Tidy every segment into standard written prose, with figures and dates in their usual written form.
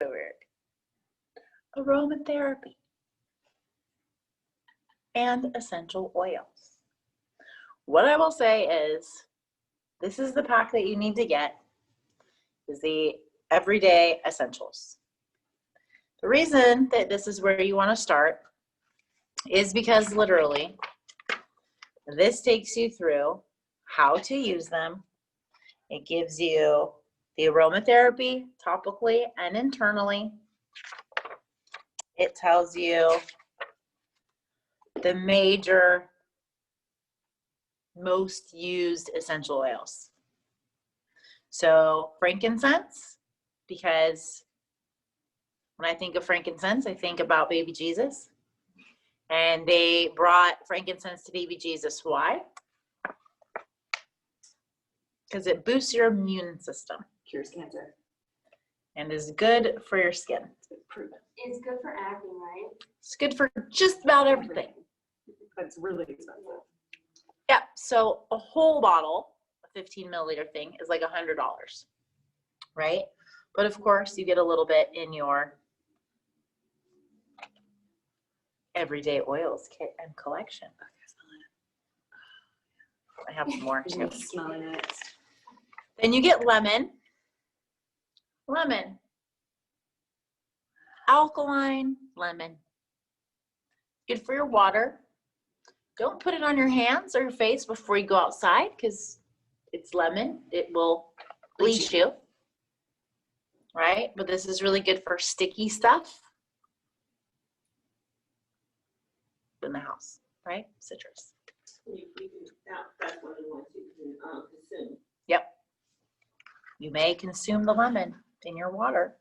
weird. Aromatherapy and essential oils. What I will say is, this is the pack that you need to get, is the everyday essentials. The reason that this is where you want to start is because literally this takes you through how to use them. It gives you the aromatherapy topically and internally. It tells you the major, most used essential oils. So frankincense, because when I think of frankincense, I think about baby Jesus. And they brought frankincense to baby Jesus. Why? Because it boosts your immune system. Cures cancer. And is good for your skin. Proven. It's good for acne, right? It's good for just about everything. But it's really expensive. Yeah, so a whole bottle, a 15 milliliter thing, is like $100, right? But of course, you get a little bit in your everyday oils kit and collection. I have some more too. Smelling it. Then you get lemon. Lemon. Alkaline lemon. Good for your water. Don't put it on your hands or your face before you go outside because it's lemon. It will bleach you. Right? But this is really good for sticky stuff in the house, right? Citrus. That's what we want to consume. Yep. You may consume the lemon in your water.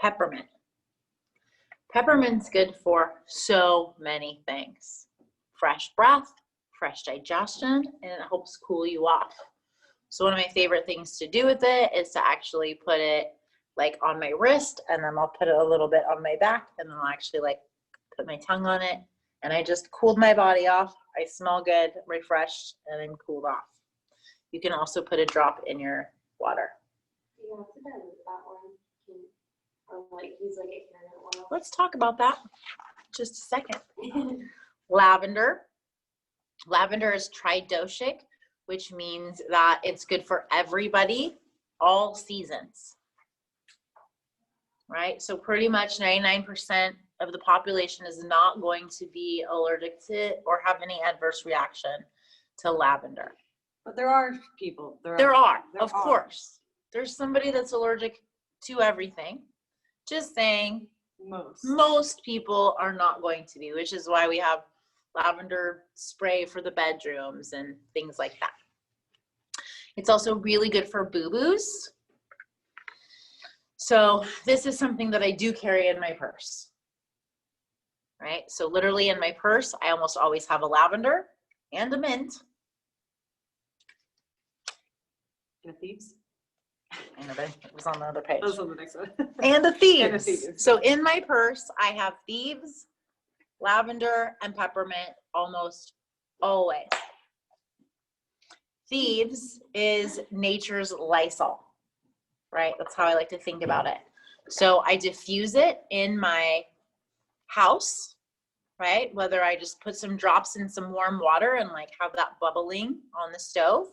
Peppermint. Peppermint's good for so many things. Fresh breath, fresh digestion, and it helps cool you off. So one of my favorite things to do with it is to actually put it like on my wrist, and then I'll put it a little bit on my back, and then I'll actually like put my tongue on it, and I just cooled my body off. I smell good, refreshed, and then cooled off. You can also put a drop in your water. You have to dilute that one. Or like use like a carrot oil. Let's talk about that just a second. Lavender. Lavender is tridoshic, which means that it's good for everybody, all seasons. Right? So pretty much 99% of the population is not going to be allergic to or have any adverse reaction to lavender. But there are people. There are, of course. There's somebody that's allergic to everything. Just saying, most people are not going to be, which is why we have lavender spray for the bedrooms and things like that. It's also really good for boo-boos. So this is something that I do carry in my purse, right? So literally in my purse, I almost always have a lavender and a mint. And a Thieves. I know, but it was on the other page. That was on the next one. And a Thieves. And a Thieves. So in my purse, I have Thieves, lavender, and peppermint almost always. Thieves is nature's Lysol, right? That's how I like to think about it. So I diffuse it in my house, right? Whether I just put some drops in some warm water and like have that bubbling on the stove,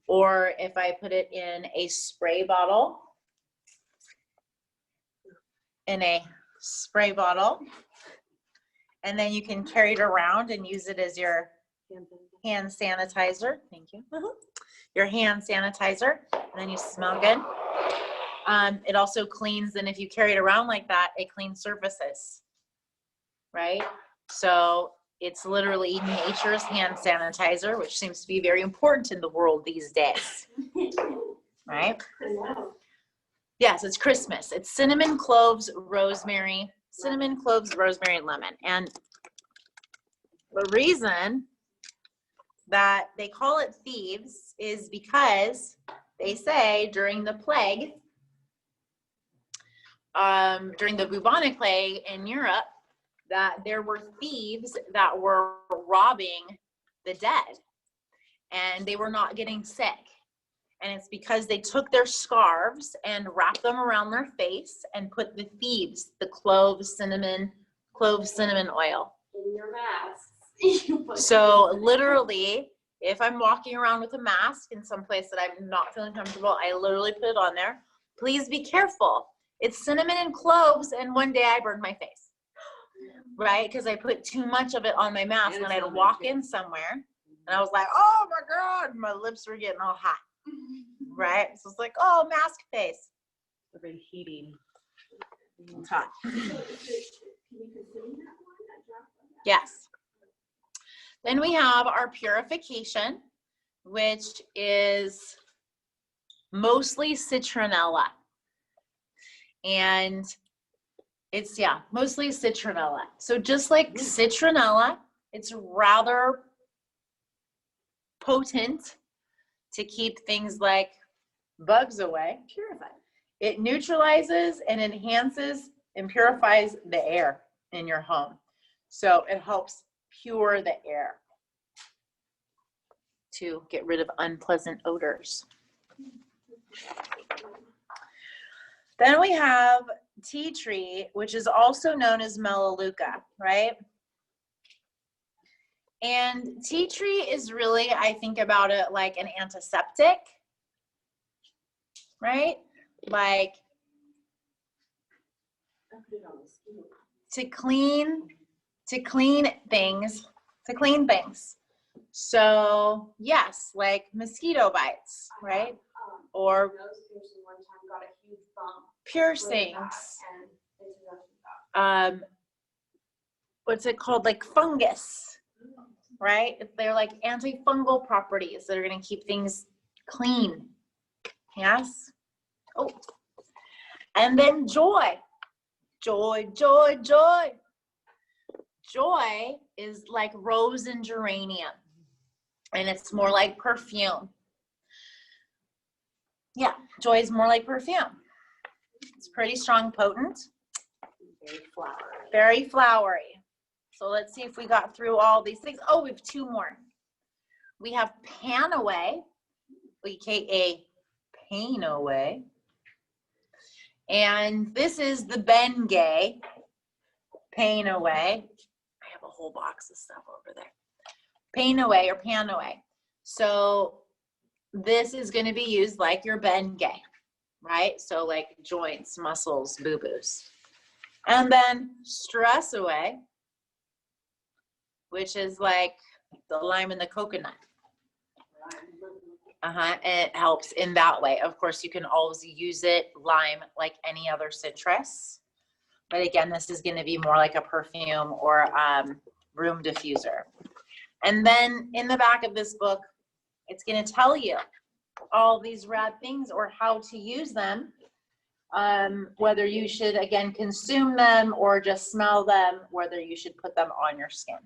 or if I put it in a spray bottle, and then you can carry it around and use it as your hand sanitizer. Thank you. Your hand sanitizer, and then you smell good. It also cleans, and if you carry it around like that, it cleans surfaces, right? So it's literally nature's hand sanitizer, which seems to be very important in the world these days, right? Yes, it's Christmas. It's cinnamon, cloves, rosemary, and lemon. And the reason that they call it Thieves is because they say during the plague, during the bubonic plague in Europe, that there were thieves that were robbing the dead, and they were not getting sick. And it's because they took their scarves and wrapped them around their face and put the thieves, the clove cinnamon oil. In your masks. You put So literally, if I'm walking around with a mask in some place that I'm not feeling comfortable, I literally put it on there. Please be careful. It's cinnamon and cloves, and one day I burned my face, right? Because I put too much of it on my mask, and I'd walk in somewhere, and I was like, oh my God, my lips were getting all hot, right? So it's like, oh, mask face. They've been heating. It's hot. Can you consume that one? I dropped on that. Yes. Then we have our Purification, which is mostly citronella. And it's, yeah, mostly citronella. So just like citronella, it's rather potent to keep things like bugs away. Purified. It neutralizes and enhances and purifies the air in your home. So it helps pure the air to get rid of unpleasant odors. Then we have tea tree, which is also known as melaleuca, right? And tea tree is really, I think about it like an antiseptic, right? Like to clean things. So yes, like mosquito bites, right? Or Nose piercing one time got a huge bump. piercings. And they suggested that. What's it called? Like fungus, right? They're like antifungal properties that are going to keep things clean. Yes. Oh, and then joy. Joy is like rose and geranium, and it's more like perfume. Yeah, joy is more like perfume. It's pretty strong, potent. Very flowery. Very flowery. So let's see if we got through all these things. Oh, we have two more. We have PanAway, aka PanAway. And this is the Bengay PanAway. I have a whole box of stuff over there. PanAway. So this is going to be used like your Bengay, right? So like joints, muscles, boo-boos. And then Stress Away, which is like the lime and the coconut. And it helps in that way. Of course, you can always use it, lime, like any other citrus. But again, this is going to be more like a perfume or room diffuser. And then in the back of this book, it's going to tell you all these rad things or how to use them, whether you should, again, consume them or just smell them, whether you should put them on your skin.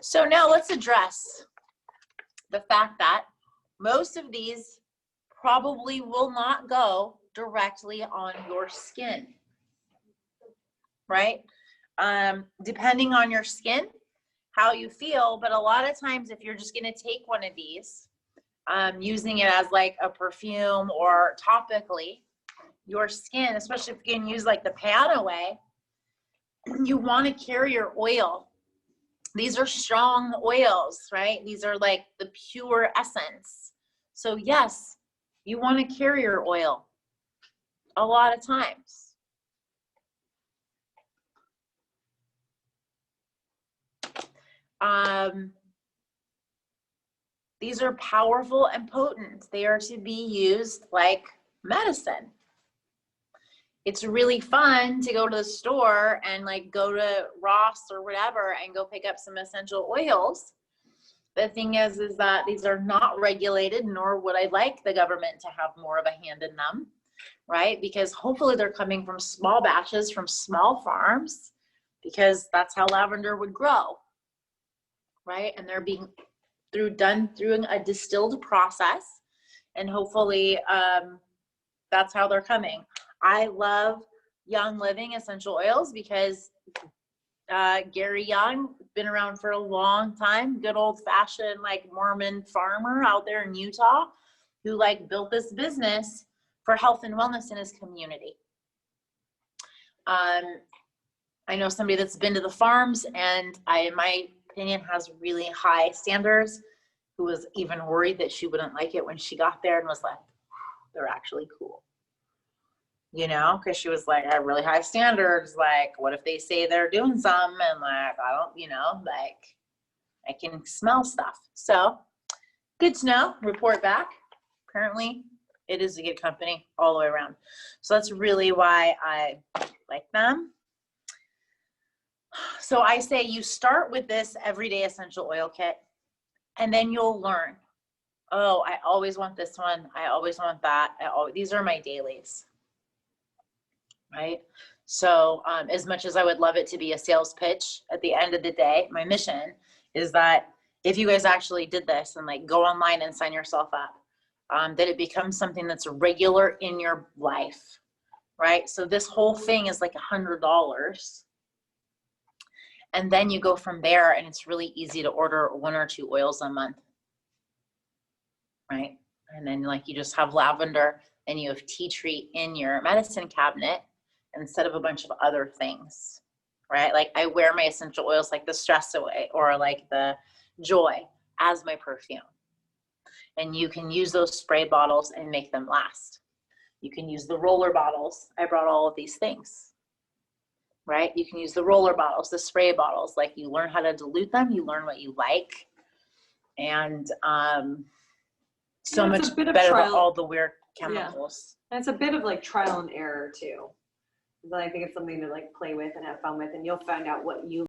So now let's address the fact that most of these probably will not go directly on your skin, right? Depending on your skin, how you feel, but a lot of times if you're just gonna take one of these, using it as like a perfume or topically, your skin, especially if you can use like the PanAway, you wanna carry your oil. These are strong oils, right? These are like the pure essence. So yes, you want to carry your oil a lot of times. These are powerful and potent. They are to be used like medicine. It's really fun to go to the store and like go to Ross or whatever and go pick up some essential oils. The thing is that these are not regulated, nor would I like the government to have more of a hand in them, right? Because hopefully they're coming from small batches from small farms, because that's how lavender would grow, right? And they're being done through a distilled process, and hopefully that's how they're coming. I love Young Living essential oils because Gary Young, been around for a long time, good old fashioned like Mormon farmer out there in Utah, who like built this business for health and wellness in his community. I know somebody that's been to the farms and in my opinion, has really high standards, who was even worried that she wouldn't like it when she got there and was like, they're actually cool. You know, because she was like, I have really high standards. Like, what if they say they're doing something and like, I don't, you know, like I can smell stuff. So good to know, report back. Apparently it is a good company all the way around. So that's really why I like them. So I say you start with this everyday essential oil kit, and then you'll learn, oh, I always want this one. I always want that. These are my dailies, right? So as much as I would love it to be a sales pitch, at the end of the day, my mission is that if you guys actually did this and like go online and sign yourself up, that it becomes something that's regular in your life, right? So this whole thing is like $100. And then you go from there, and it's really easy to order 1 or 2 oils a month, right? And then like you just have lavender and you have tea tree in your medicine cabinet instead of a bunch of other things, right? Like I wear my essential oils like the Stress Away or like the Joy as my perfume. And you can use those spray bottles and make them last. You can use the roller bottles. I brought all of these things. Right? You can use the roller bottles, the spray bottles, like you learn how to dilute them, you learn what you like. And so much better than all the weird chemicals. And it's a bit of like trial and error too. But I think it's something to like play with and have fun with, and you'll find out what you